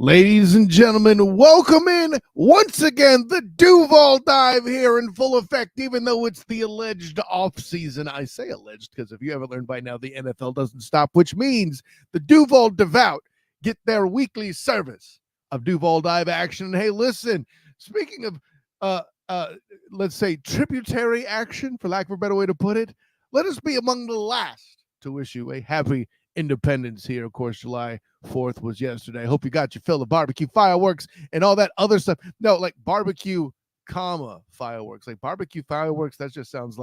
Ladies and gentlemen, welcome in once again the Duval dive here in full effect, even though it's the alleged off season. I say alleged because if you haven't learned by now, the NFL doesn't stop, which means the Duval devout get their weekly service of Duval dive action. And hey, listen, speaking of, uh, uh, let's say tributary action, for lack of a better way to put it, let us be among the last to wish you a happy Independence here. Of course, July 4th was yesterday. I hope you got your fill of barbecue fireworks and all that other stuff. No, like barbecue, fireworks. Like barbecue fireworks, that just sounds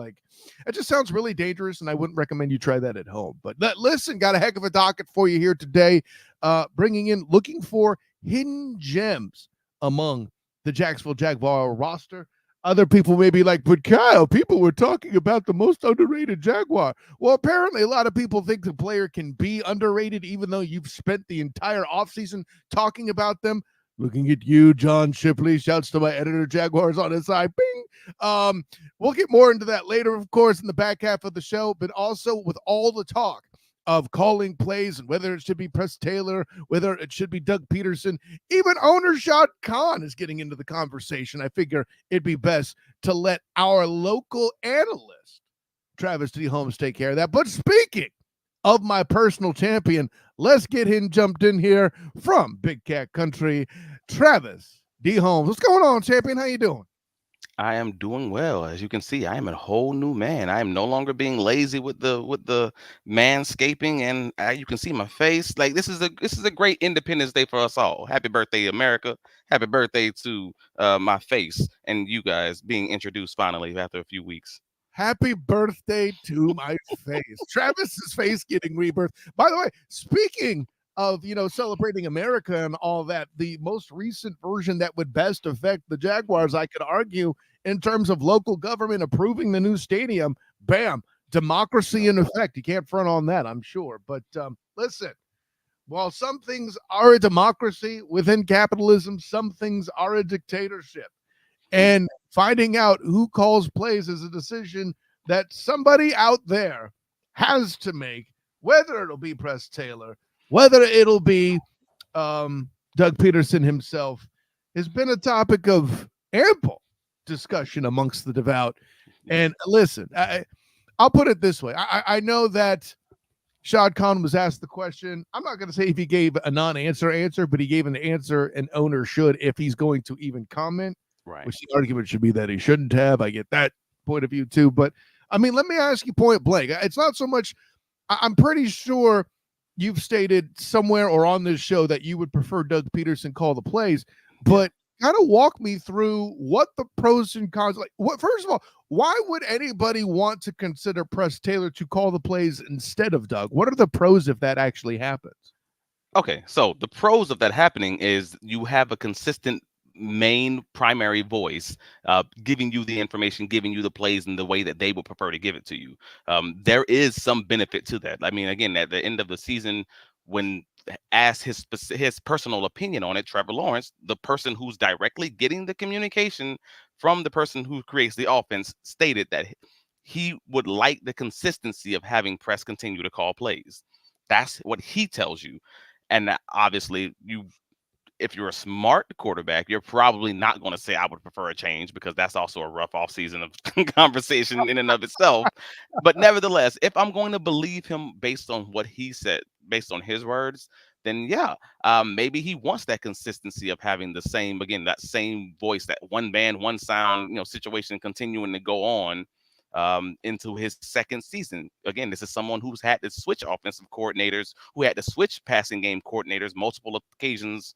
really dangerous, and I wouldn't recommend you try that at home. But listen, got a heck of a docket for you here today. Looking for hidden gems among the Jacksonville Jaguar roster. Other people may be like, but Kyle, people were talking about the most underrated Jaguar. Well, apparently a lot of people think the player can be underrated, even though you've spent the entire offseason talking about them. Looking at you, John Shipley. Shouts to my editor, Jaguars on his side. Bing. We'll get more into that later, of course, in the back half of the show, but also with all the talk of calling plays and whether it should be Press Taylor, whether it should be Doug Peterson. Even owner Shad Khan is getting into the conversation. I figure it'd be best to let our local analyst, Travis D. Holmes, take care of that. But speaking of my personal champion, let's get him jumped in here from Big Cat Country, Travis D. Holmes. What's going on, champion? How you doing? I am doing well. As you can see, I am a whole new man. I am no longer being lazy with the manscaping, and you can see my face. Like this is a great Independence Day for us all. Happy birthday, America! Happy birthday to my face and you guys being introduced finally after a few weeks. Happy birthday to my face. Travis's face getting rebirth. By the way, speaking of, celebrating America and all that, the most recent version that would best affect the Jaguars, I could argue, in terms of local government approving the new stadium, bam, democracy in effect. You can't front on that, I'm sure. But listen, while some things are a democracy within capitalism, some things are a dictatorship. And finding out who calls plays is a decision that somebody out there has to make, whether it'll be Press Taylor, whether it'll be Doug Peterson himself, has been a topic of ample discussion amongst the devout. And listen, I'll put it this way. I know that Shad Khan was asked the question. I'm not going to say if he gave a non-answer answer, but he gave an answer an owner should if he's going to even comment. Right. Which the argument should be that he shouldn't have. I get that point of view too. But I mean, let me ask you point blank. It's not so much, I'm pretty sure you've stated somewhere or on this show that you would prefer Doug Peterson call the plays, but kind of walk me through what the pros and cons, like what, first of all, why would anybody want to consider Press Taylor to call the plays instead of Doug? What are the pros if that actually happens? Okay, so the pros of that happening is you have a consistent main primary voice giving you the information, giving you the plays in the way that they would prefer to give it to you. There is some benefit to that. I mean, again, at the end of the season, when asked his personal opinion on it, Trevor Lawrence, the person who's directly getting the communication from the person who creates the offense, stated that he would like the consistency of having Press continue to call plays. That's what he tells you. And that obviously, if you're a smart quarterback, you're probably not going to say I would prefer a change, because that's also a rough offseason of conversation in and of itself. But nevertheless, if I'm going to believe him based on what he said, based on his words, then yeah, maybe he wants that consistency of having the same, again, that same voice, that one band, one sound, situation continuing to go on into his second season. Again, this is someone who's had to switch offensive coordinators, who had to switch passing game coordinators multiple occasions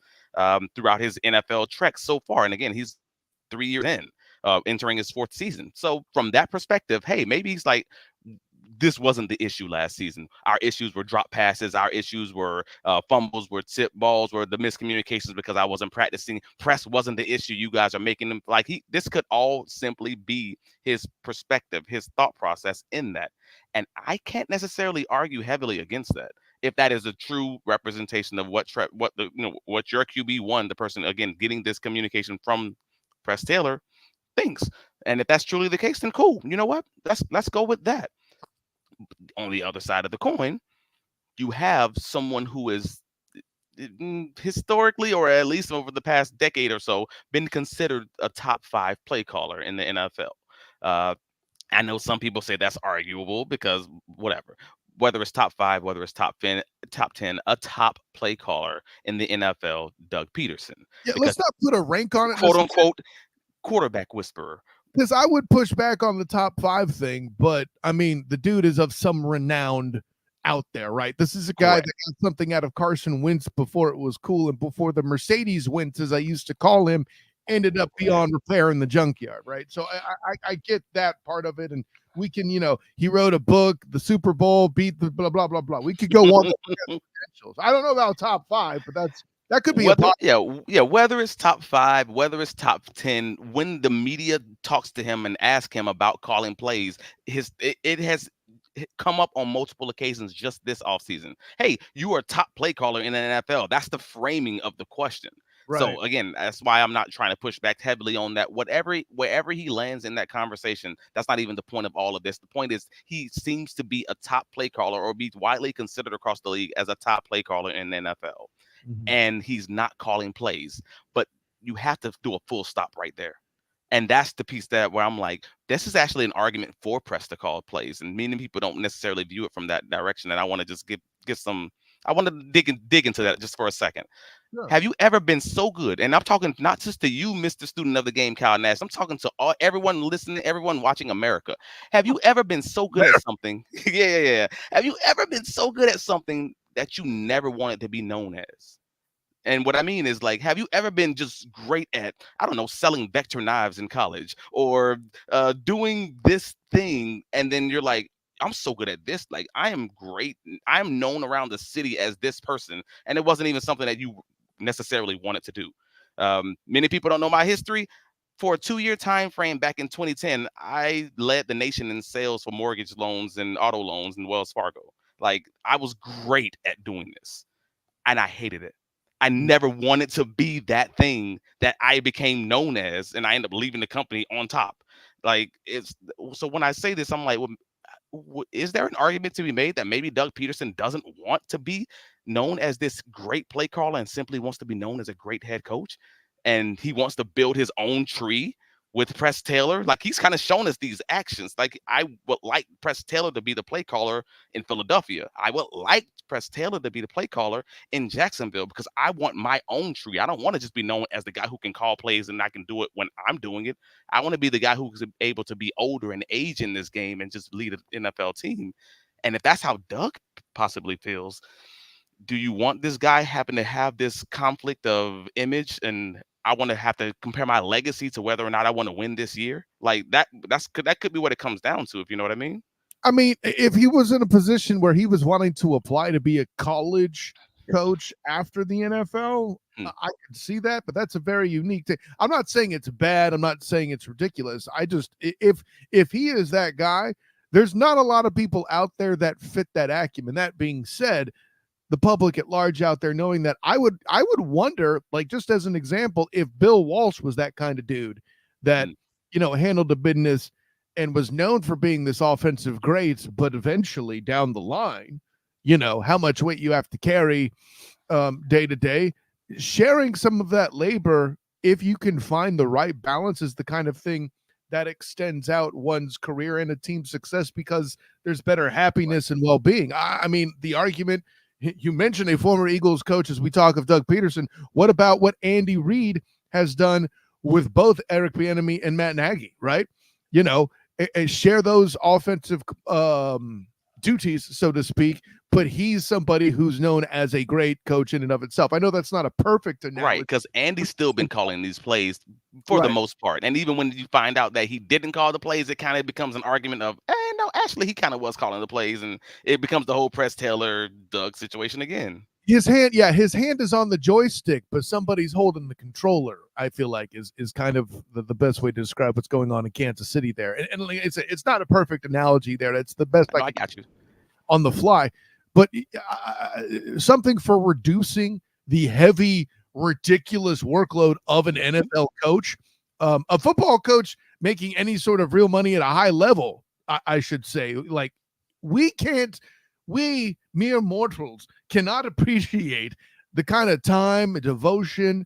throughout his NFL trek so far. And again, he's 3 years in, entering his fourth season. So from that perspective, hey, maybe he's like, this wasn't the issue last season. Our issues were drop passes. Our issues were fumbles, were tip balls, were the miscommunications because I wasn't practicing. Press wasn't the issue. You guys are making them like this could all simply be his perspective, his thought process in that. And I can't necessarily argue heavily against that, if that is a true representation of what your QB1, the person again getting this communication from Press Taylor, thinks. And if that's truly the case, then cool. You know what? Let's go with that. On the other side of the coin, you have someone who is historically, or at least over the past decade or so, been considered a top 5 play caller in the NFL. Uh, I know some people say that's arguable because whatever. Whether it's top 5, whether it's top 10, a top play caller in the NFL, Doug Peterson, Yeah, because let's not put a rank on it quote necessarily, unquote quarterback whisperer. because I would push back on the top 5 thing, but I mean, the dude is of some renowned out there, right? This is a guy Correct. that got something out of Carson Wentz before it was cool, and before the Mercedes Wentz, as I used to call him, ended up beyond repair in the junkyard, right? So I get that part of it, and we can, he wrote a book, the Super Bowl, beat the blah blah blah blah. We could go on credentials. I don't know about top 5, but that could be a Whether whether it's top 5, whether it's top 10, when the media talks to him and ask him about calling plays, it has come up on multiple occasions just this offseason. Hey, you are a top play caller in the NFL. That's the framing of the question. right. So again, that's why I'm not trying to push back heavily on that. Wherever he lands in that conversation, that's not even the point of all of this. The point is he seems to be a top play caller, or be widely considered across the league as a top play caller in the NFL, Mhm. and he's not calling plays. But you have to do a full stop right there. And that's the piece that where I'm like, this is actually an argument for press to call plays, and many people don't necessarily view it from that direction. And I want to just get some. I want to dig into that just for a second. Sure. Have you ever been so good? And I'm talking not just to you, Mr. Student of the Game, Kyle Nash. I'm talking to everyone listening, everyone watching America. Have you ever been so good at something? Yeah. Have you ever been so good at something that you never wanted to be known as? And what I mean is, like, have you ever been just great at, I don't know, selling vector knives in college, or doing this thing, and then you're like, I'm so good at this. Like, I am great. I'm known around the city as this person, and it wasn't even something that you necessarily wanted to do. Many people don't know my history. For a 2-year time frame back in 2010, I led the nation in sales for mortgage loans and auto loans in Wells Fargo. Like, I was great at doing this, and I hated it. I never wanted to be that thing that I became known as, and I ended up leaving the company on top. Like, it's so when I say this, I'm like, well, is there an argument to be made that maybe Doug Peterson doesn't want to be known as this great play caller and simply wants to be known as a great head coach, and he wants to build his own tree with Press Taylor? Like, he's kind of shown us these actions. Like, I would like Press Taylor to be the play caller in Philadelphia. I would like Press Taylor to be the play caller in Jacksonville, because I want my own tree. I don't want to just be known as the guy who can call plays and I can do it when I'm doing it. I want to be the guy who's able to be older and age in this game and just lead an NFL team. And if that's how Doug possibly feels, do you want this guy happen to have this conflict of image, and I want to have to compare my legacy to whether or not I want to win this year? Like, that could be what it comes down to, if you know what I mean. I mean, if he was in a position where he was wanting to apply to be a college coach after the NFL, Hmm. I could see that, but that's a very unique thing. I'm not saying it's bad. I'm not saying it's ridiculous. I just, if he is that guy, there's not a lot of people out there that fit that acumen. That being said, the public at large out there knowing that, I would wonder, like, just as an example, if Bill Walsh was that kind of dude that, Hmm. handled the business and was known for being this offensive great, but eventually down the line, how much weight you have to carry day to day. Sharing some of that labor, if you can find the right balance, is the kind of thing that extends out one's career and a team's success, because there's better happiness and well-being. I mean, the argument, you mentioned a former Eagles coach as we talk of Doug Peterson. What about what Andy Reid has done with both Eric Bieniemy and Matt Nagy, right? And share those offensive duties, so to speak, but he's somebody who's known as a great coach in and of itself. I know that's not a perfect Right, analogy. because Andy's still been calling these plays for the Right. most part. And even when you find out that he didn't call the plays, it kind of becomes an argument of, no, actually, he kind of was calling the plays. And it becomes the whole Press Taylor Doug situation again. His hand is on the joystick, but somebody's holding the controller. I feel like is kind of the best way to describe what's going on in Kansas City there. And it's not a perfect analogy there. That's the best No, I got you. on the fly, but something for reducing the heavy, ridiculous workload of an NFL coach, a football coach making any sort of real money at a high level. I should say, like, we mere mortals cannot appreciate the kind of time and devotion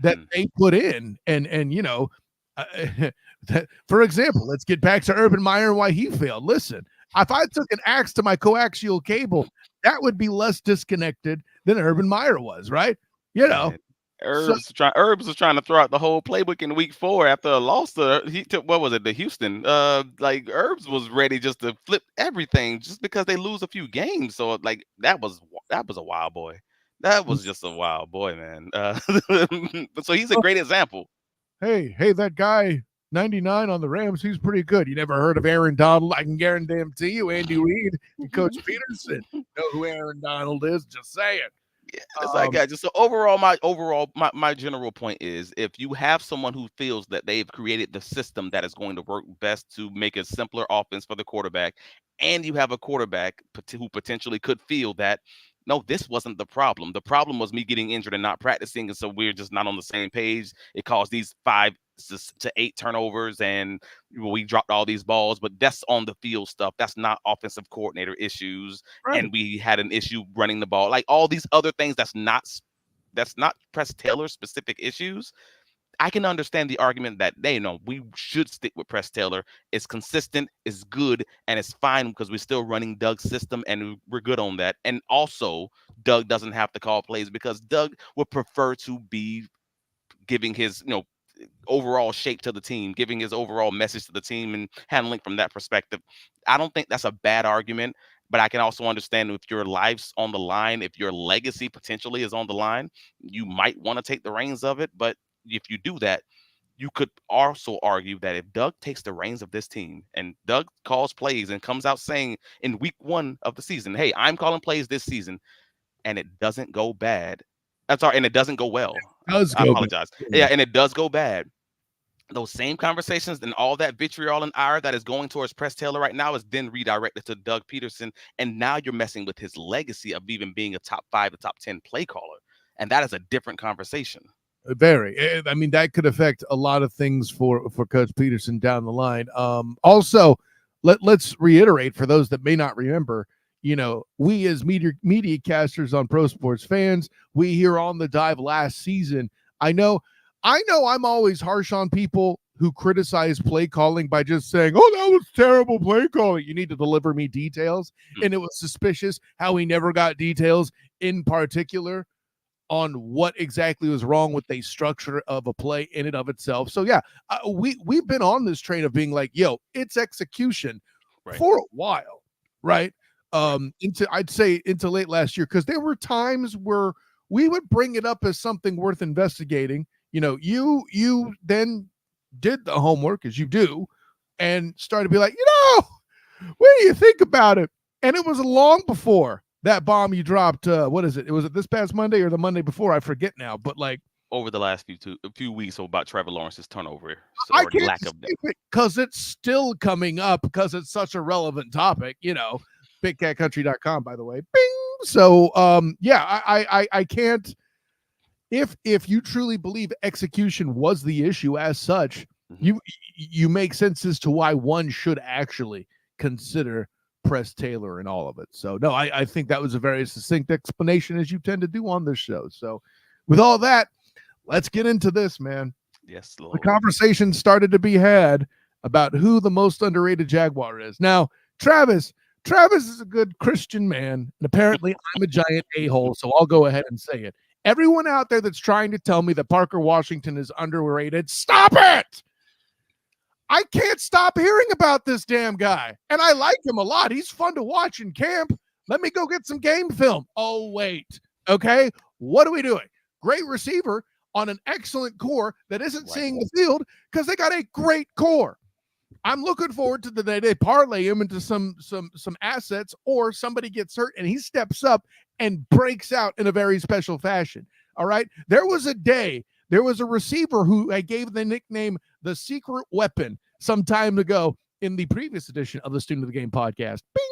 that Mhm. they put in. And uh, that, for example, let's get back to Urban Meyer and why he failed. Listen, if I took an axe to my coaxial cable, that would be less disconnected than Urban Meyer was, right? You know, Man, so Herbs was trying to throw out the whole playbook in week 4 after a loss to he took what was it, the Houston. Like Herbs was ready just to flip everything just because they lose a few games. So like that was a wild boy. That was just a wild boy, man. So he's a great example. hey, that guy 99 on the Rams, he's pretty good. You never heard of Aaron Donald? I can guarantee you, Andy Reid and Coach Peterson know who Aaron Donald is. Just saying. Yeah, that's what I got. Just so overall, my general point is if you have someone who feels that they've created the system that is going to work best to make a simpler offense for the quarterback, and you have a quarterback who potentially could feel that no, this wasn't the problem. The problem was me getting injured and not practicing, and so we're just not on the same page. It caused these 5 to 8 turnovers, and we dropped all these balls. But that's on the field stuff. That's not offensive coordinator issues, Right. and we had an issue running the ball. Like all these other things that's not Press Taylor specific issues. I can understand the argument that they know we should stick with Press Taylor. It's consistent, it's good, and it's fine because we're still running Doug's system and we're good on that. And also, Doug doesn't have to call plays because Doug would prefer to be giving his, overall shape to the team, giving his overall message to the team and handling from that perspective. I don't think that's a bad argument, but I can also understand if your life's on the line, if your legacy potentially is on the line, you might want to take the reins of it. But if you do that, you could also argue that if Doug takes the reins of this team and Doug calls plays and comes out saying in week 1 of the season, hey, I'm calling plays this season, and it doesn't go bad. I'm sorry, and it doesn't go well. Does I go back. apologize. Yeah, and it does go bad. Those same conversations and all that vitriol and ire that is going towards Press Taylor right now is then redirected to Doug Peterson. And now you're messing with his legacy of even being a top 5 to top 10 play caller. And that is a different conversation. Very. I mean, that could affect a lot of things for Coach Peterson down the line. Also, let's reiterate for those that may not remember. We as media casters on Pro Sports Fans, we here on the dive last season. I know I'm always harsh on people who criticize play calling by just saying, "Oh, that was terrible play calling." You need to deliver me details, and it was suspicious how we never got details in particular on what exactly was wrong with the structure of a play in and of itself. So yeah, we've been on this train of being like, yo, it's execution Right. for a while, right? Right. I'd say into late last year, because there were times where we would bring it up as something worth investigating. You then did the homework as you do, and started to be like, what do you think about it? And it was long before that bomb you dropped. What is it? Was it this past Monday or the Monday before? I forget now. But like Over the last few weeks about Trevor Lawrence's turnover I or can't lack of escape it because it's still coming up because it's such a relevant topic. BigCatCountry.com, by the way. Bing. So yeah, I can't. If you truly believe execution was the issue as such, you make sense as to why one should actually consider Press Taylor in all of it. So no, I think that was a very succinct explanation, as you tend to do on this show. So with all that, let's get into this, man. Yes, The Lord. conversation started to be had about who the most underrated Jaguar is. Now, Travis is a good Christian man, and apparently I'm a giant a-hole, so I'll go ahead and say it. Everyone out there that's trying to tell me that Parker Washington is underrated, stop it! I can't stop hearing about this damn guy, and I like him a lot. He's fun to watch in camp. Let me go get some game film. Oh, wait. Okay, what are we doing? Great receiver on an excellent core that isn't seeing the field because they got a great core. I'm looking forward to the day they parlay him into some assets, or somebody gets hurt and he steps up and breaks out in a very special fashion. All right. There was a receiver who I gave the nickname the secret weapon some time ago in the previous edition of the Student of the Game podcast. Bing!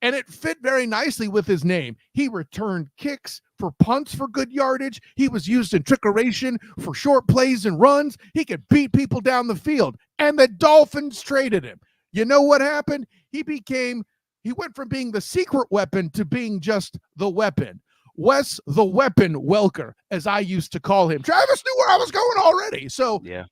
And it fit very nicely with his name. He returned kicks for punts for good yardage. He was used in trickeration for short plays and runs. He could beat people down the field. And the Dolphins traded him. You know what happened? He went from being the secret weapon to being just the weapon. Wes the Weapon Welker, as I used to call him. Travis knew where I was going already. So Yeah.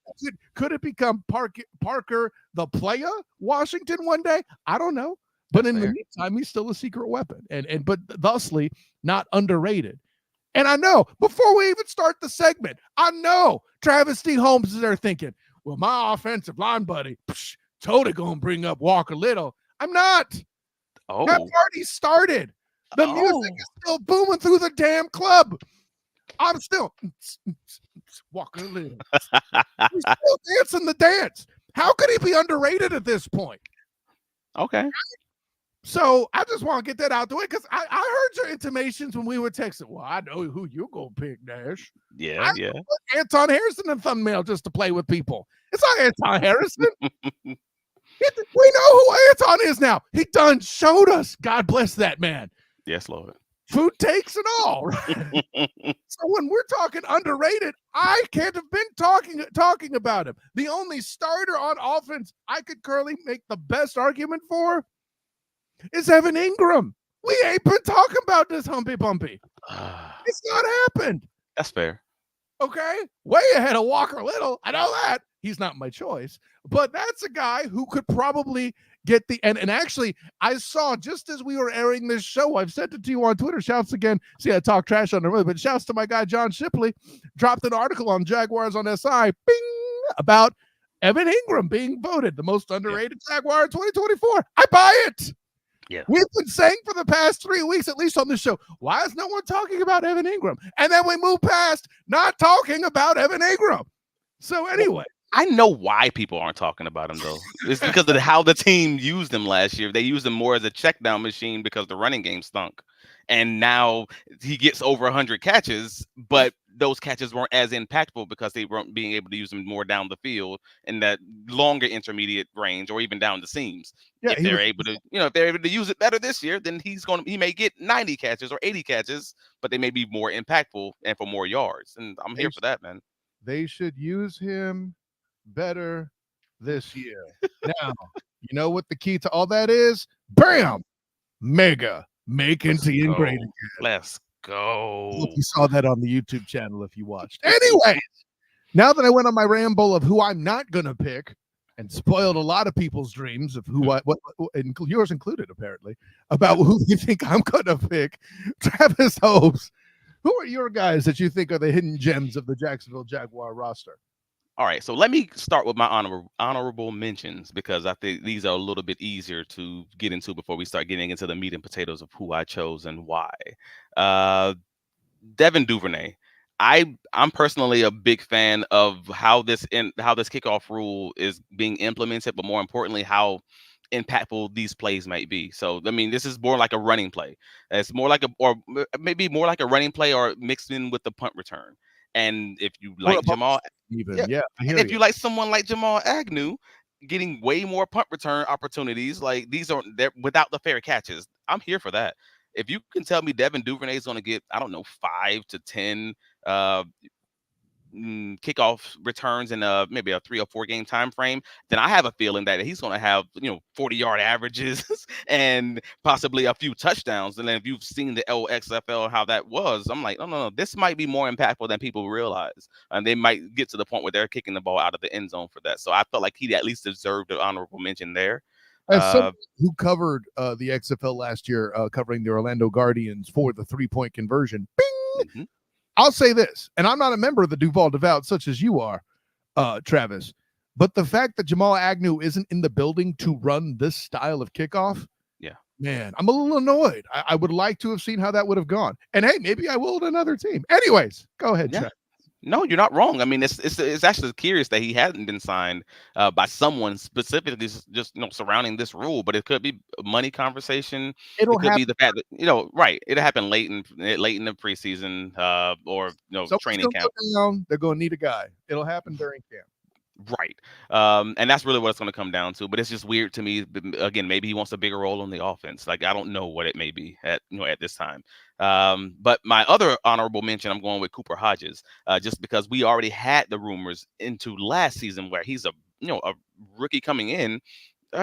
could it become Parker the player Washington one day? I don't know. But in the meantime, he's still a secret weapon, but thusly not underrated. And I know, before we even start the segment, I know Travis D. Holmes is there thinking, well, my offensive line buddy, totally going to bring up Walker Little. I'm not. Oh. That party started. The music is still booming through the damn club. I'm still Walker Little. He's still dancing the dance. How could he be underrated at this point? Okay. So I just want to get that out the way because I heard your intimations when we were texting. Well, I know who you're going to pick, Nash. Yeah. Put Anton Harrison in the thumbnail just to play with people. It's not Anton Harrison. We know who Anton is now. He done showed us. God bless that man. Yes, Lord. Food takes and all. Right? So when we're talking underrated, I can't have been talking about him. The only starter on offense I could currently make the best argument for is Evan Ingram. We ain't been talking about this Humpy Bumpy. It's not happened. That's fair. Okay? Way ahead of Walker Little. I know that. He's not my choice. But that's a guy who could probably get the and actually I saw just as we were airing this show, I've sent it to you on Twitter. Shouts again. See, I talk trash on the road, but shouts to my guy John Shipley. Dropped an article on Jaguars on SI bing about Evan Ingram being voted the most underrated Jaguar in 2024. I buy it. Yeah. We've been saying for the past 3 weeks, at least on the show, why is no one talking about Evan Ingram? And then we move past not talking about Evan Ingram. So anyway. I know why people aren't talking about him, though. It's because of how the team used him last year. They used him more as a check down machine because the running game stunk. And now he gets over 100 catches, but those catches weren't as impactful because they weren't being able to use him more down the field in that longer intermediate range or even down the seams. Yeah, if they're able to use it better this year, then he may get 90 catches or 80 catches, but they may be more impactful and for more yards. And I'm here for that, man. They should use him better this year. Now, you know what the key to all that is? Bam! Mega. Make into great again. Let's go. I hope you saw that on the YouTube channel if you watched. Anyway, now that I went on my ramble of who I'm not going to pick and spoiled a lot of people's dreams of who yours included, apparently, about who you think I'm going to pick, Travis Holmes, who are your guys that you think are the hidden gems of the Jacksonville Jaguar roster? All right, so let me start with my honorable mentions because I think these are a little bit easier to get into before we start getting into the meat and potatoes of who I chose and why. Devin Duvernay. I'm personally a big fan of how this kickoff rule is being implemented, but more importantly, how impactful these plays might be. So, I mean, this is more like a running play. It's more like maybe more like a running play or mixed in with the punt return. And if you like Jamal, if you like someone like Jamal Agnew, getting way more punt return opportunities, like they're without the fair catches, I'm here for that. If you can tell me Devin Duvernay is going to get, I don't know, 5 to 10 kickoff returns in maybe a 3 or 4 game time frame, then I have a feeling that he's going to have 40-yard averages and possibly a few touchdowns. And then if you've seen the LXFL how that was, I'm like, no, this might be more impactful than people realize, and they might get to the point where they're kicking the ball out of the end zone for that. So I felt like he at least deserved an honorable mention there. As someone who covered the XFL last year, covering the Orlando Guardians for the 3-point conversion, bing. Mm-hmm. I'll say this, and I'm not a member of the Duval Devout, such as you are, Travis, but the fact that Jamal Agnew isn't in the building to run this style of kickoff, man, I'm a little annoyed. I would like to have seen how that would have gone. And hey, maybe I will at another team. Anyways, go ahead, Travis. No, you're not wrong. I mean, it's actually curious that he hadn't been signed by someone specifically just surrounding this rule, but it could be a money conversation. It could be the fact that right. It happened late in the preseason or training camp. They're going to need a guy. It'll happen during camp. Right. And that's really what it's going to come down to. But it's just weird to me. Again, maybe he wants a bigger role on the offense. Like, I don't know what it may be at this time. But my other honorable mention, I'm going with Cooper Hodges, just because we already had the rumors into last season where he's a rookie coming in.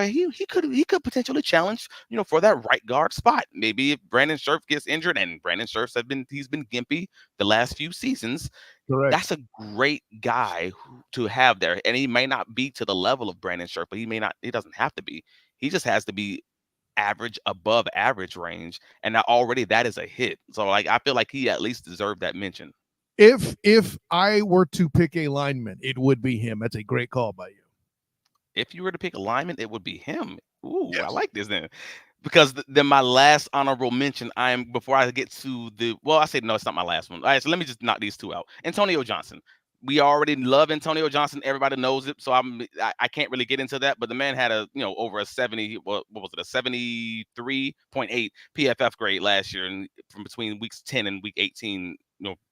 he could potentially challenge, for that right guard spot. Maybe if Brandon Scherf gets injured, and Brandon Scherf he's been gimpy the last few seasons. Correct. That's a great guy to have there, and he may not be to the level of Brandon Scherf, but he may not. He doesn't have to be. He just has to be average, above average range, and now already that is a hit. So like I feel like he at least deserved that mention. If I were to pick a lineman, it would be him. That's a great call by you. If you were to pick a lineman, it would be him. Ooh, I Yes. like this then. Because then my last honorable mention, before I get to I say no, it's not my last one. All right, so let me just knock these two out. Antonio Johnson. We already love Antonio Johnson. Everybody knows it, so I can't really get into that. But the man had over a 70. What was it? A 73.8 PFF grade last year, and from between weeks 10 and week 18,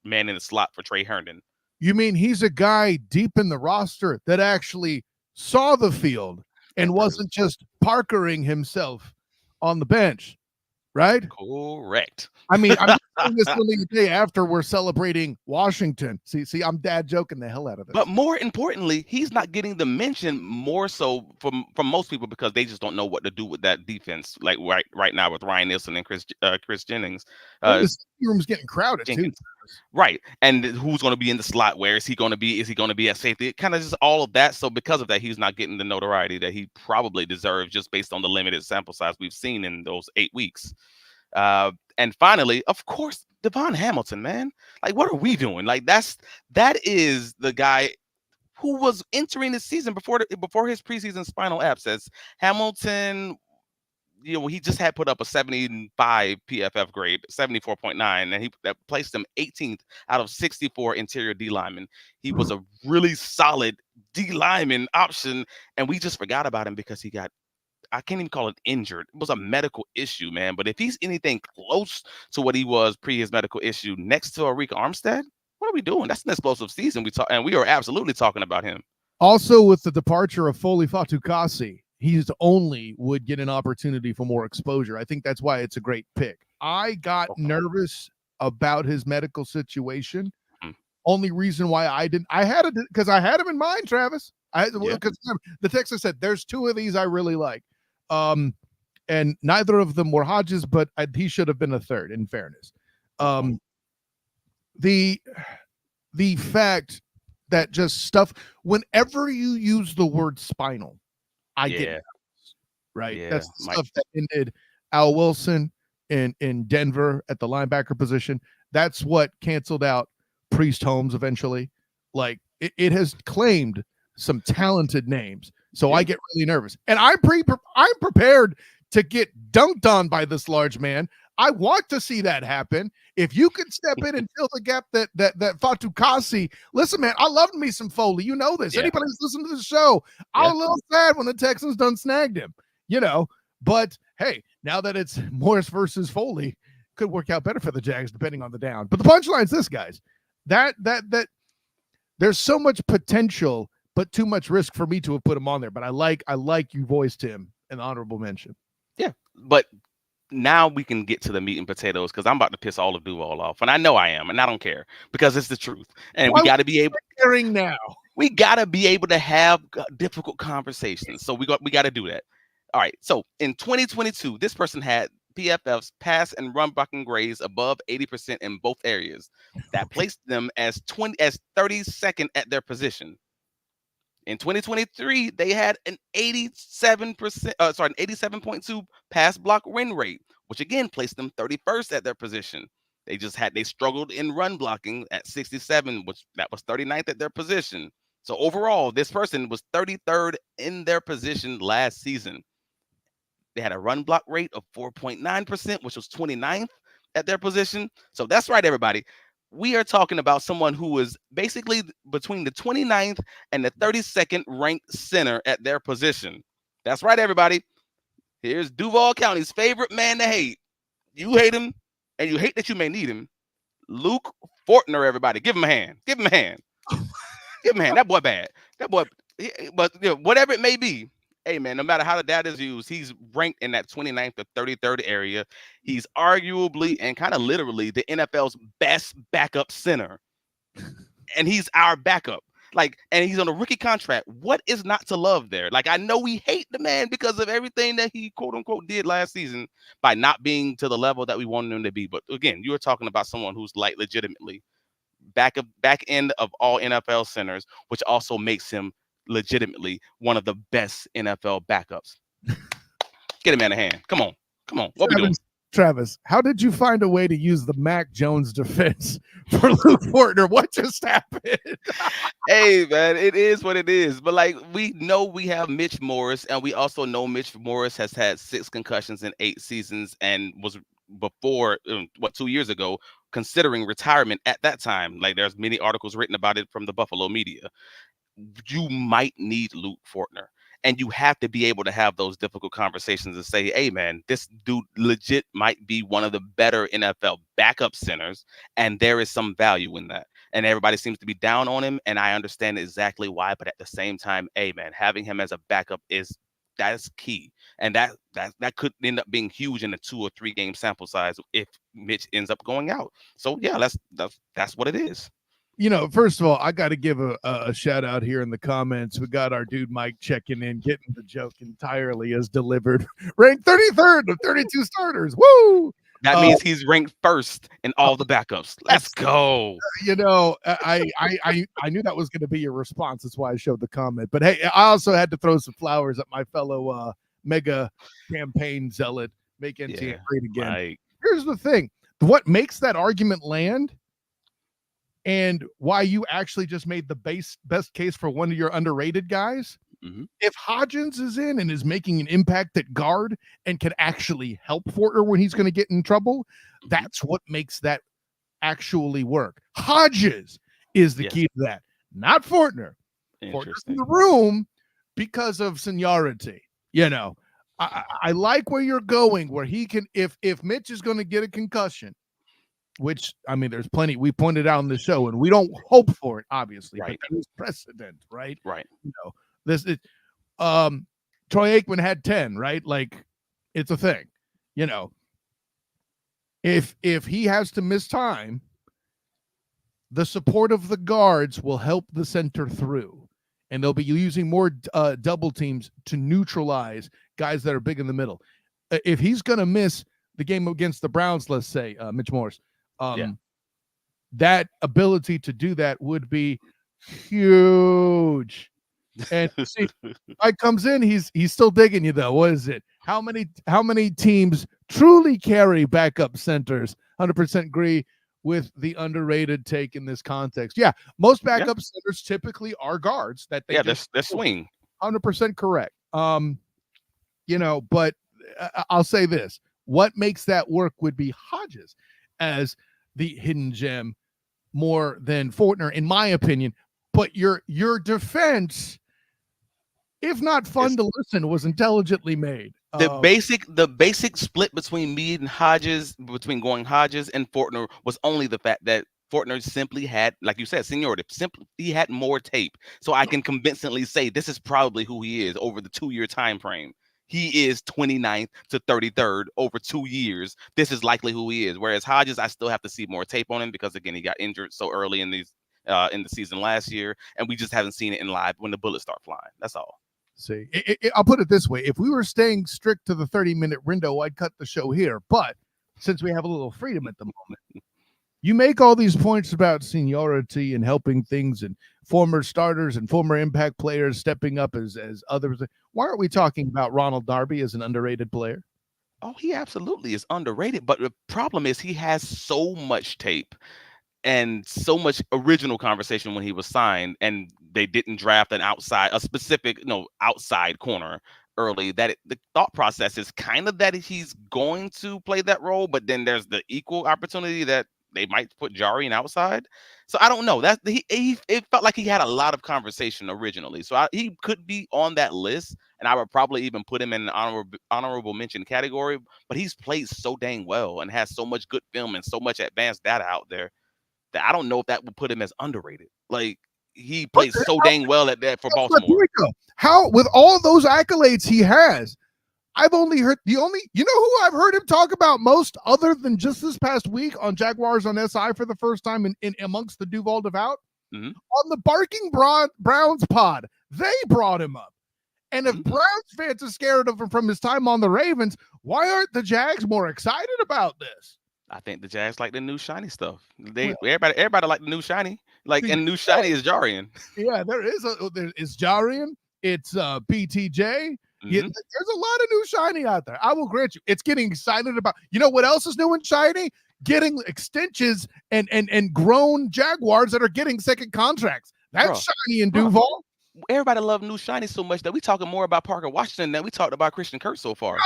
man in the slot for Trey Herndon. You mean he's a guy deep in the roster that actually saw the field and That part is wasn't just Parkering himself on the bench, right? correct. I mean, I'm just saying this really the day after we're celebrating Washington. See, I'm dad joking the hell out of this. But more importantly, he's not getting the mention more so from most people because they just don't know what to do with that defense. Like right now with Ryan Nielsen and Chris Jennings, The safety room's getting crowded too. Jenkins. Right. And who's going to be in the slot? Where is he going to be? Is he going to be at safety? Kind of just all of that. So because of that, he's not getting the notoriety that he probably deserves just based on the limited sample size we've seen in those 8 weeks. And finally, of course, Devon Hamilton, man. Like, what are we doing? Like, that is the guy who was entering the season before his preseason spinal abscess. Hamilton, he just had put up a 75 PFF grade, 74.9, and that placed him 18th out of 64 interior D linemen. He was a really solid D lineman option, and we just forgot about him because he got, I can't even call it injured. It was a medical issue, man. But if he's anything close to what he was pre his medical issue next to Arik Armstead, what are we doing? That's an explosive season. And we are absolutely talking about him. Also, with the departure of Foley Fatukasi, he's only would get an opportunity for more exposure. I think that's why it's a great pick. I got nervous about his medical situation. Only reason why I didn't, I had it because I had him in mind, Travis. Because the texter said there's 2 of these I really like. And neither of them were Hodges, but he should have been a third, in fairness. The fact that just stuff, whenever you use the word spinal, I get it, right? Yeah, that's the stuff that ended Al Wilson in Denver at the linebacker position. That's what canceled out Priest Holmes eventually. Like it has claimed some talented names. So I get really nervous. And I'm prepared to get dunked on by this large man. I want to see that happen. If you can step in and fill the gap that Fatukasi, listen, man, I love me some Foley. You know this. Anybody who's listening to the show, I was a little sad when the Texans done snagged him, But hey, now that it's Morris versus Foley, could work out better for the Jags depending on the down. But the punchline is this, guys. That there's so much potential, but too much risk for me to have put him on there. But I like you voiced him an honorable mention. Yeah, but now we can get to the meat and potatoes because I'm about to piss all of Duval off, and I know I am, and I don't care because it's the truth. And we got to be able. Caring now. We got to be able to have difficult conversations. So we got to do that. All right. So in 2022, this person had PFF's pass and run blocking grades above 80% in both areas. That placed them as 32nd at their position. In 2023, they had an 87.2 pass block win rate, which again placed them 31st at their position. They struggled in run blocking at 67, which that was 39th at their position. So overall, this person was 33rd in their position last season. They had a run block rate of 4.9%, which was 29th at their position. So that's right, everybody. We are talking about someone who is basically between the 29th and the 32nd ranked center at their position. That's right, everybody. Here's Duval County's favorite man to hate. You hate him, and you hate that you may need him. Luke Fortner, everybody. Give him a hand. Give him a hand. Give him a hand. That boy bad. That boy, but whatever it may be, hey, man, no matter how the data is used, he's ranked in that 29th to 33rd area. He's arguably and kind of literally the NFL's best backup center. And he's our backup. Like, and he's on a rookie contract. What is not to love there? Like, I know we hate the man because of everything that he quote unquote did last season by not being to the level that we wanted him to be. But again, you were talking about someone who's like legitimately back end of all NFL centers, which also makes him legitimately one of the best NFL backups. Get a man a hand. Come on. What we doing? Travis, how did you find a way to use the Mac Jones defense for Luke Fortner? What just happened? Hey, man, it is what it is. But like, we know we have Mitch Morris, and we also know Mitch Morris has had 6 concussions in 8 seasons and was before 2 years ago considering retirement at that time. Like, there's many articles written about it from the Buffalo media. You might need Luke Fortner. And you have to be able to have those difficult conversations and say, hey, man, this dude legit might be one of the better NFL backup centers. And there is some value in that. And everybody seems to be down on him. And I understand exactly why. But at the same time, hey, man, having him as a backup that's key. And that could end up being huge in a 2 or 3 game sample size if Mitch ends up going out. So, yeah, that's what it is. First of all, I got to give a shout out here in the comments. We got our dude Mike checking in, getting the joke entirely as delivered. Ranked 33rd of 32 starters. Woo! That means he's ranked first in all the backups. Let's go. I knew that was going to be your response. That's why I showed the comment. But hey, I also had to throw some flowers at my fellow mega campaign zealot, make NCAA great again. Right. Here's the thing. What makes that argument land and why you actually just made the best case for one of your underrated guys. Mm-hmm. If Hodgins is in and is making an impact at guard and can actually help Fortner when he's going to get in trouble, that's what makes that actually work. Hodges is the key to that, not Fortner. Fortner's in the room because of seniority. I like where you're going, where he can, if Mitch is going to get a concussion, which, I mean, there's plenty we pointed out on the show, and we don't hope for it, obviously, right. But there's precedent, right? Right. This is Troy Aikman had 10, right? Like, it's a thing. If he has to miss time, the support of the guards will help the center through, and they'll be using more double teams to neutralize guys that are big in the middle. If he's going to miss the game against the Browns, let's say, Mitch Morris, that ability to do that would be huge. And see, Mike comes in, he's still digging you though. What is it? How many teams truly carry backup centers? 100% agree with the underrated take in this context. Yeah, most backup centers typically are guards that they they're swing. 100% correct. But I'll say this: what makes that work would be Hodges as the hidden gem more than Fortner, in my opinion. But your defense, if not fun to listen, was intelligently made. The basic split between me and Hodges, between going Hodges and Fortner, was only the fact that Fortner simply had, like you said, seniority. Simply, he had more tape, so I can convincingly say this is probably who he is over the 2-year time frame. He is 29th to 33rd over 2 years. This is likely who he is. Whereas Hodges, I still have to see more tape on him because, again, he got injured so early in the season last year, and we just haven't seen it in live when the bullets start flying. That's all. See, I'll put it this way. If we were staying strict to the 30-minute window, I'd cut the show here. But since we have a little freedom at the moment, you make all these points about seniority and helping things and former starters and former impact players stepping up as others. Why aren't we talking about Ronald Darby as an underrated player? Oh, he absolutely is underrated. But the problem is he has so much tape and so much original conversation when he was signed, and they didn't draft a specific outside corner early, that the thought process is kind of that he's going to play that role, but then there's the equal opportunity that they might put Jari outside. So I don't know. It felt like he had a lot of conversation originally. So he could be on that list, and I would probably even put him in an honorable mention category. But he's played so dang well and has so much good film and so much advanced data out there that I don't know if that would put him as underrated. Like, he plays so dang well at that for Baltimore. How, with all those accolades he has, I've only heard who I've heard him talk about most, other than just this past week on Jaguars on SI for the first time in amongst the Duval devout, Mhm. On the Barking Browns pod, they brought him up. And if Mhm. Browns fans are scared of him from his time on the Ravens, why aren't the Jags more excited about this? I think the Jags like the new shiny stuff. Well, Everybody like the new shiny. Like, see, and new shiny is Jarian. yeah, it's Jarian, it's BTJ. Yeah, Mhm. there's a lot of new shiny out there. I will grant you, it's getting excited about. You know what else is new and shiny? Getting extensions and grown Jaguars that are getting second contracts. That's Bro, shiny in bro. Duval. Everybody love new shiny so much that we talking more about Parker Washington than we talked about Christian Kirk so far.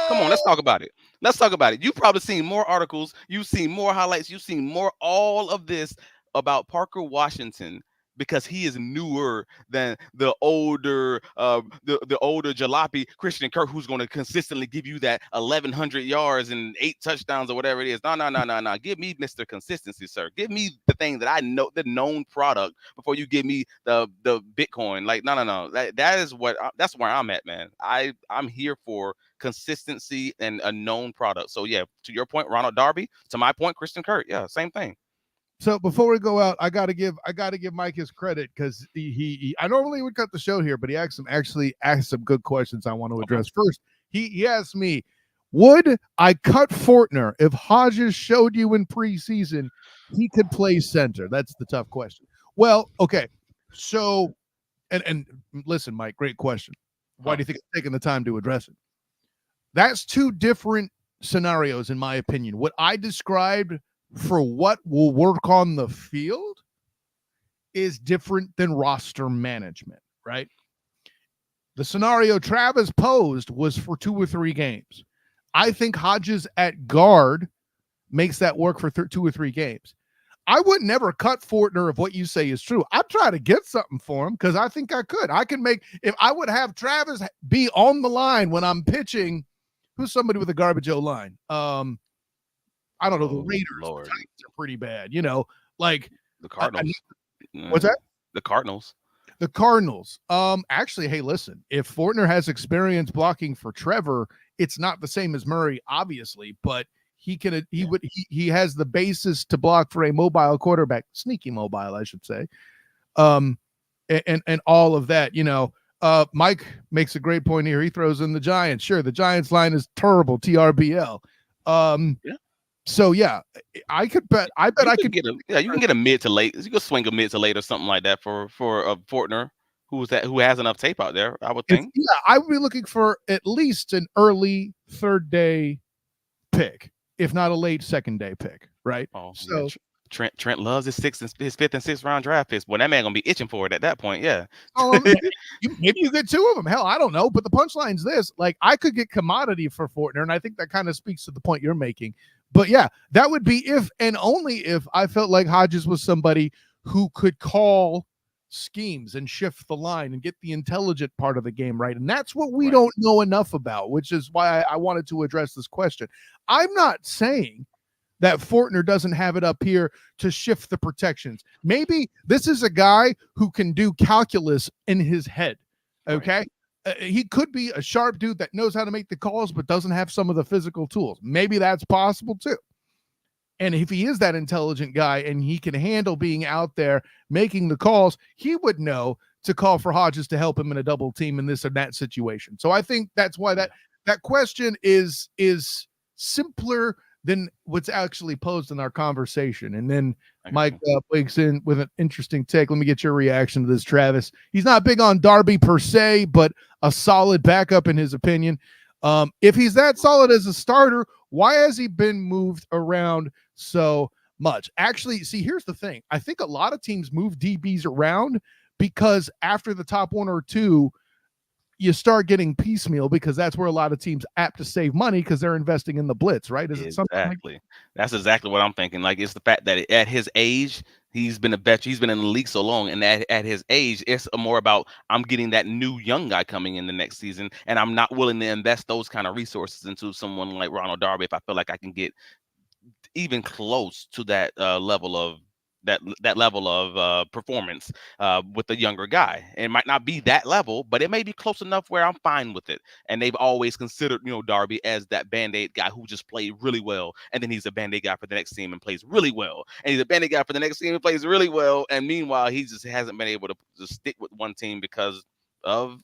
Come on, let's Oh! talk about it. Let's talk about it. You've probably seen more articles, you've seen more highlights, you've seen more all of this about Parker Washington because he is newer than the older jalopy Christian Kirk, who's going to consistently give you that 1,100 yards and 8 touchdowns or whatever it is. No. Give me Mr. Consistency, sir. Give me the thing that I know, the known product, before you give me the Bitcoin. Like, no. That is that's where I'm at, man. I'm here for consistency and a known product. So yeah, to your point, Ronald Darby. To my point, Christian Kirk. Yeah, same thing. So before we go out, I gotta give Mike his credit because he I normally would cut the show here, but he actually asked some good questions I want to Okay. address. First, he asked me, would I cut Fortner if Hodges showed you in preseason he could play center? That's the tough question. Well, okay. So and listen, Mike, great question. Why do Huh. you think I'm taking the time to address it? That's two different scenarios, in my opinion. What I described for what will work on the field is different than roster management, right? The scenario Travis posed was for 2 or 3 games. I think Hodges at guard makes that work for 2 or 3 games. I would never cut Fortner if what you say is true. I'd try to get something for him because I think I could. I can make, if I would have Travis be on the line when I'm pitching, who's somebody with a garbage O line? I don't know, the Oh Raiders, the Lord, Titans are pretty bad, like the I Cardinals. what's Mm, that? the Cardinals. The Cardinals. Actually, hey, listen, if Fortner has experience blocking for Trevor, it's not the same as Murray, obviously, but Yeah. he has the basis to block for a mobile quarterback, sneaky mobile, I should say. Um, and all of that, Mike makes a great point here. He throws in the Giants. Sure, the Giants line is terrible, TRBL. Yeah. So yeah, I bet You I can could. get a you can get a mid to late. You can swing a mid to late or something like that for Fortner, who has enough tape out there. I would think. I would be looking for at least an early third day pick, if not a late second day pick, right? Oh yeah, So, Trent loves his fifth and sixth round draft picks. Boy, that man gonna be itching for it at that point. Yeah. maybe you get two of them. Hell, I don't know. But the punchline's this: like, I could get commodity for Fortner, and I think that kind of speaks to the point you're making. But yeah, that would be if and only if I felt like Hodges was somebody who could call schemes and shift the line and get the intelligent part of the game right. And that's what we Right. don't know enough about, which is why I wanted to address this question. I'm not saying that Fortner doesn't have it up here to shift the protections. Maybe this is a guy who can do calculus in his head. Okay. Right. He could be a sharp dude that knows how to make the calls, but doesn't have some of the physical tools. Maybe that's possible too. And if he is that intelligent guy and he can handle being out there making the calls, he would know to call for Hodges to help him in a double team in this or that situation. So I think that's why that question is simpler than what's actually posed in our conversation. And then Mike wakes in with an interesting take. Let me get your reaction to this, Travis. He's not big on Darby per se, but a solid backup in his opinion. If he's that solid as a starter, why has he been moved around so much? Actually, see, here's the thing. I think a lot of teams move DBs around because after the top one or two, you start getting piecemeal because that's where a lot of teams apt to save money because they're investing in the blitz, right? Is it something Exactly. That's exactly what I'm thinking. Like, it's the fact that at his age, he's been a veteran. He's been in the league so long, and at his age, it's more about I'm getting that new young guy coming in the next season, and I'm not willing to invest those kind of resources into someone like Ronald Darby if I feel like I can get even close to that level of that level of performance with the younger guy. And it might not be that level, but it may be close enough where I'm fine with it. And they've always considered, Darby as that Band-Aid guy who just played really well, and then he's a Band-Aid guy for the next team and plays really well, and he's a Band-Aid guy for the next team and plays really well. And meanwhile, he just hasn't been able to just stick with one team because of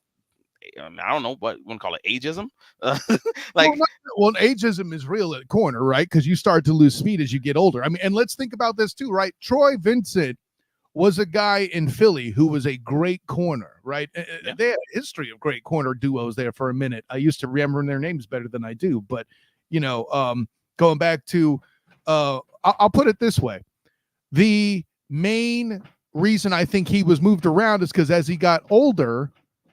I don't know what you want to call it, ageism. Like, ageism is real at corner, right? Because you start to lose speed as you get older. I mean, and let's think about this too, right? Troy Vincent was a guy in Philly who was a great corner, right? Yeah. They had a history of great corner duos there for a minute. I used to remember their names better than I do, but going back to, I'll put it this way: the main reason I think he was moved around is because as he got older,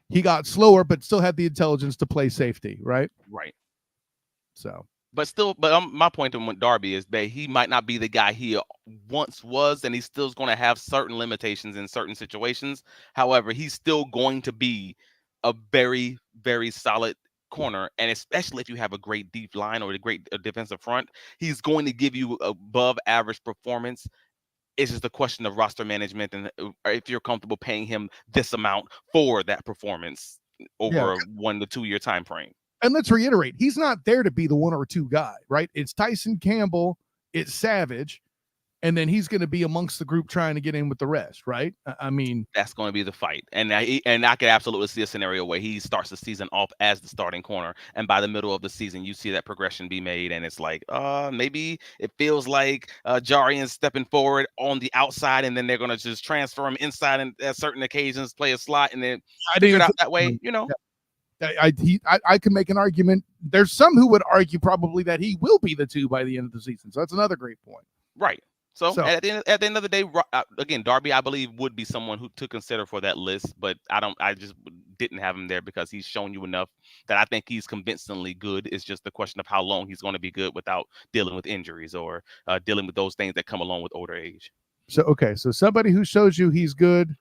he got slower, but still had the intelligence to play safety, right? Right. So, but my point with Darby is that he might not be the guy he once was, and he's still going to have certain limitations in certain situations. However, he's still going to be a very, very solid corner, and especially if you have a great deep line or a great defensive front, he's going to give you above average performance. It's just a question of roster management and if you're comfortable paying him this amount for that performance over a 1 to 2 year time frame. And let's reiterate, he's not there to be the 1 or 2 guy, right? It's Tyson Campbell, it's Savage, and then he's going to be amongst the group trying to get in with the rest, right? I mean, that's going to be the fight. And I could absolutely see a scenario where he starts the season off as the starting corner, and by the middle of the season, you see that progression be made, and it's like, maybe it feels like Jarian's stepping forward on the outside, and then they're going to just transfer him inside and at certain occasions play a slot, and then figure it out that way, Yeah. I can make an argument. There's some who would argue probably that he will be the 2 by the end of the season. So that's another great point. Right. So at the end of the day, again, Darby, I believe, would be someone who to consider for that list, but I just didn't have him there because he's shown you enough that I think he's convincingly good. It's just the question of how long he's going to be good without dealing with injuries or dealing with those things that come along with older age. So somebody who shows you he's good,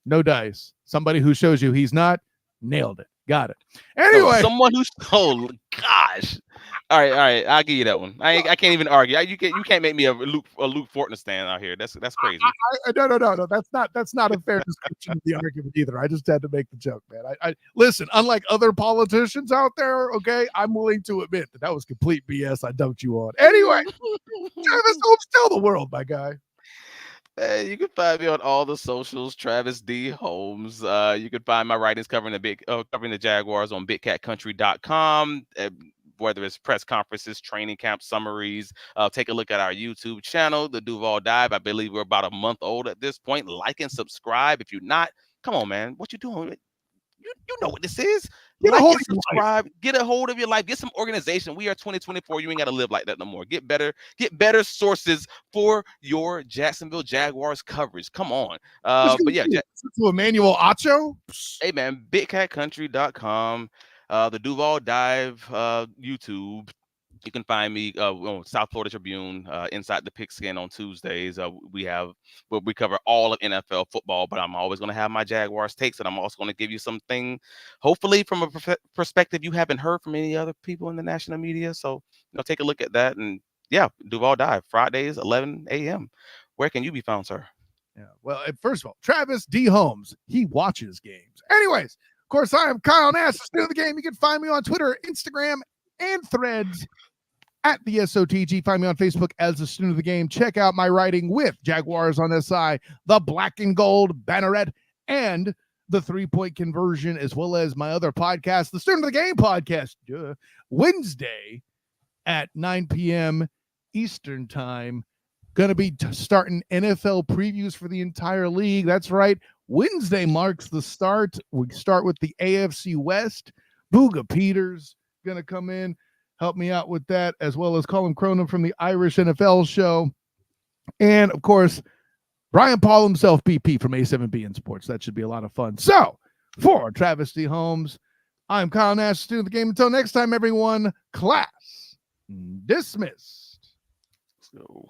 no dice. Somebody who shows you he's not, nailed it. Got it. Anyway, so someone who's gosh. All right, I'll give you that one. I can't even argue. You can't make me a Luke Fortnestan out here. That's crazy. No. That's not a fair description of the argument either. I just had to make the joke, man. I listen. Unlike other politicians out there, okay, I'm willing to admit that was complete BS. I dumped you on. Anyway, Travis Holmes, tell the world, my guy. You can find me on all the socials, Travis D. Holmes. You can find my writings covering the Jaguars on BigCatCountry.com. Whether it's press conferences, training camp summaries, take a look at our YouTube channel, the Duval Dive. I believe we're about a month old at this point. Like and subscribe. If you're not, come on, man. What you doing? You know what this is. Get a hold of your life. Get some organization. We are 2024. You ain't got to live like that no more. Get better sources for your Jacksonville Jaguars coverage. Come on. But yeah, to Emmanuel Acho. Hey man, BigCatCountry.com. The Duval Dive YouTube. You can find me on South Florida Tribune, Inside the Pigskin on Tuesdays. We cover all of NFL football, but I'm always going to have my Jaguars takes, and I'm also going to give you something, hopefully from a perspective you haven't heard from any other people in the national media. So, take a look at that. And yeah, Duval Dive, Fridays, 11 a.m. Where can you be found, sir? Yeah. Well, first of all, Travis D. Holmes, he watches games. Anyways, of course, I am Kyle Nash, the student of the game. You can find me on Twitter, Instagram, and Threads at the SOTG. Find me on Facebook as a student of the game. Check out my writing with Jaguars on SI, the Black and Gold Banneret, and the 3-point conversion, as well as my other podcast, the Student of the Game podcast, Wednesday at 9 p.m. Eastern time. Going to be starting NFL previews for the entire league. That's right. Wednesday marks the start. We start with the AFC West. Booga Peters going to come in, help me out with that, as well as Colin Cronin from the Irish NFL show. And, of course, Brian Paul himself, BP from A7B in Sports. That should be a lot of fun. So, for Travis D. Holmes, I'm Kyle Nash, student of the game. Until next time, everyone, class dismissed. So.